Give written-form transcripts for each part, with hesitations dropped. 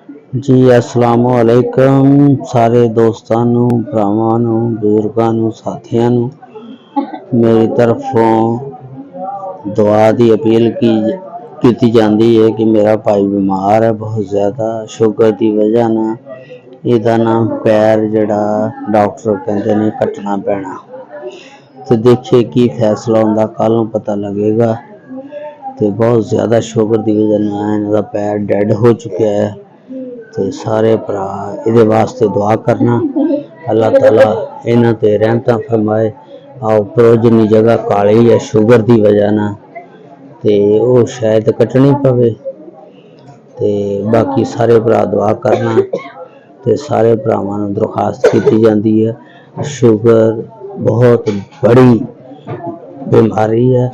जी अस्सलाम वालेकुम सारे दोस्तों भरावां बुजुर्गों साथियों मेरी तरफों दुआ की अपील की जाती है कि मेरा भाई बीमार है बहुत ज़्यादा शुगर की वजह ना इहदा ना पैर जड़ा डॉक्टर कहते ने कटना पैना तो देखिए की फैसला होंदा कल पता लगेगा। तो बहुत ज़्यादा शुगर की वजह ना इनका पैर डेड हो चुका है। तो सारे भरा इहदे वास्ते दुआ करना अल्लाह ताला इन्हां ते रहमतां फरमाए। उपरों जिन्नी जगह काली है शुगर की वजह ना ते वो शायद कटनी पवे। ते बाकी सारे भरा दुआ करना ते सारे भरावां नूं दरखास्त की जाती है। शुगर बहुत बड़ी बीमारी है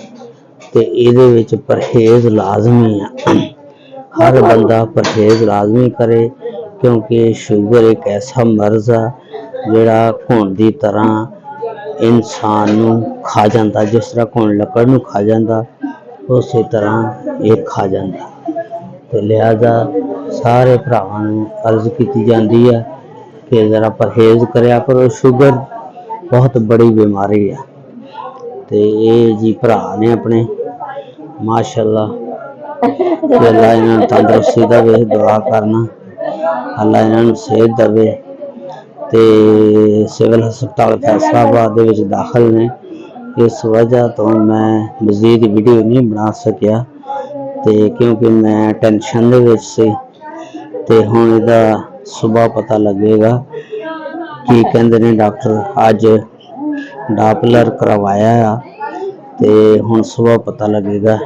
ते इहदे विच परहेज लाजमी है। हर बंदा परहेज लाजमी करे क्योंकि शुगर एक ऐसा मर्ज है जिहड़ा घुण की तरह इंसान नूं खा जाता। जिस तरह घुण लकड़ नूं खा जाता उस तरह ये खा जाता। तो लिहाजा सारे भरावां नूं अर्ज की जाती है कि जरा परहेज करया करो। शुगर बहुत बड़ी बीमारी है। तो ये जी भरा ने अपने माशाअल्लाह अल्लाह इन्हां तंदुरुस्ती देवे दुआ करना अल्लाह इन्हां सेहत देवे। तो सिविल हस्पताल फैसलाबाद दे विच दाखिल ने इस वजह तो मैं मजीद वीडियो नहीं बना सकिया तो क्योंकि मैं टेंशन दे विच सी। तो हुण इहदा सुबह पता लगेगा कि कहंदे ने डॉक्टर अज डापलर करवाया आ ते हुण सुबह पता लगेगा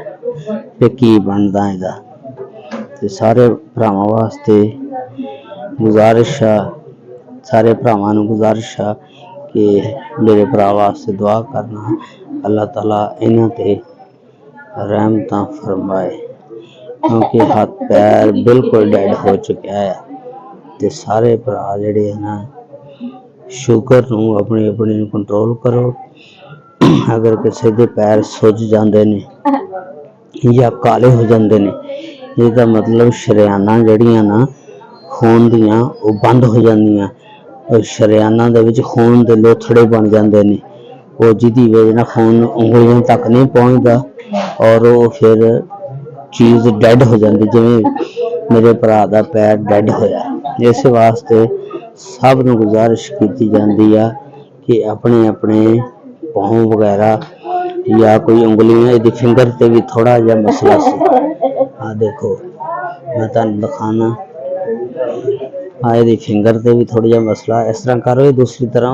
कि की बनदा इहदा। ते सारे भरावां वास्ते गुजारिश है सारे भरावां नूं गुजारिश है कि मेरे भरा वास्ते दुआ करना अल्लाह ताला इन्हां ते रहमतां फरमाए क्योंकि हाथ पैर बिल्कुल डेड हो चुका है। ते सारे भरा जिहड़े ना शुगर नूं अपनी अपनी कंट्रोल करो। अगर किसी के पैर सुज जाते ने या काले हो जाते ने इसका मतलब शरियाना जड़ियां ना खून दियां वो बंद हो जांदियां और शरियाना दे विच खून दे लोथड़े बन जाते ने वो जिहदी वजह नाल खून उंगलियों तक नहीं पहुंचता और वो फिर चीज़ डेड हो जाती जिवें मेरे भरा दा पैर डेड होया। इस वास्ते सब नूं गुजारिश की जाती है कि अपने अपने पाँव वगैरह या कोई उंगलियां इहदी फिंगर ते भी थोड़ा जिहा मसला सी। आ देखो मैं तुहानूं दिखाना इहदी फिंगर ते भी थोड़ा जिहा मसला इस तरह करो दूसरी तरह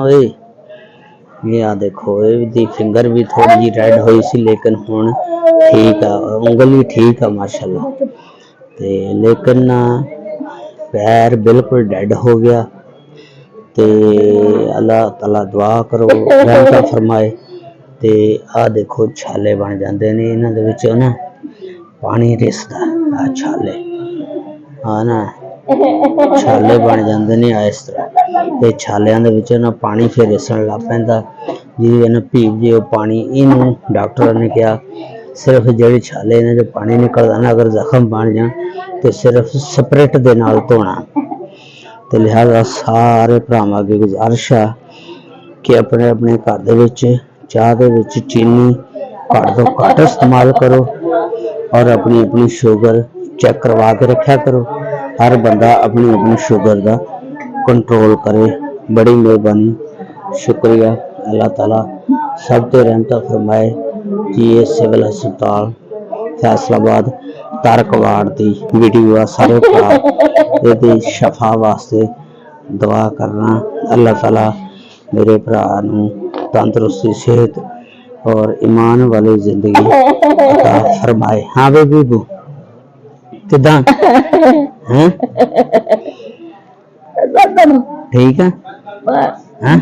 ये आ देखो इहदी फिंगर भी थोड़ी जी रेड हुई सी लेकिन हुण ठीक है उंगली ठीक है माशाअल्लाह। ते लेकिन पैर बिल्कुल डेड हो गया। ते अल्लाह ताला दुआ करो रहमत फरमाए। ते आ देखो छाले बन जाते ने इन्हां दे विचों ना पानी रिसदा आ छाले हाँ ना छाले बन जाते ने इस तरह ये छालियां दे विचों ना पानी फिर रिसन लग पैंदा जिहदी वजह भीव जे पानी इनू डॉक्टर ने कहा सिर्फ जेडे छाले इन्हां चों पानी निकलदा ना अगर जख्म बन जान तो सिर्फ स्प्रिट दे नाल धोना। तो लिहाजा सारे भरावां अगे गुजारिश है कि अपने अपने घर दे विच चाह दे विच चीनी घट तो घट इस्तेमाल करो और अपनी अपनी शुगर चेक करवा के रखा करो। हर बंदा अपनी अपनी शुगर का कंट्रोल करे। बड़ी मेहरबानी शुक्रिया अल्लाह ताला सब ते रहमत फरमाए कि ये सिविल हस्पताल फैसलाबाद तारकवाड़ की वीडियो आ सारे भरा ये शफा वास्ते दुआ करना अल्लाह ताला मेरे भरा नूं तंदुरुस्ती सेहत और ईमान वाली जिंदगी अता फरमाए। हाँ बेबी किदां हैं ठीक है हाँ